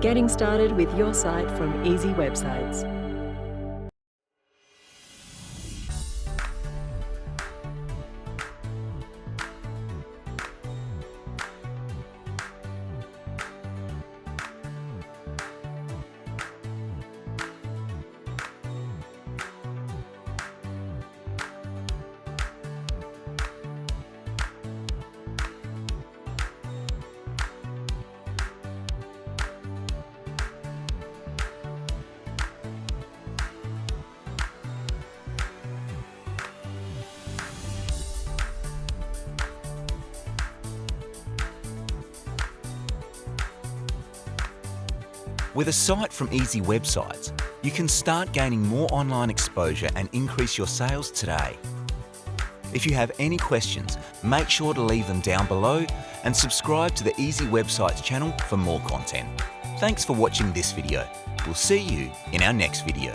getting started with your site from Easy Websites. With a site from Easy Websites, you can start gaining more online exposure and increase your sales today. If you have any questions, make sure to leave them down below and subscribe to the Easy Websites channel for more content. Thanks for watching this video. We'll see you in our next video.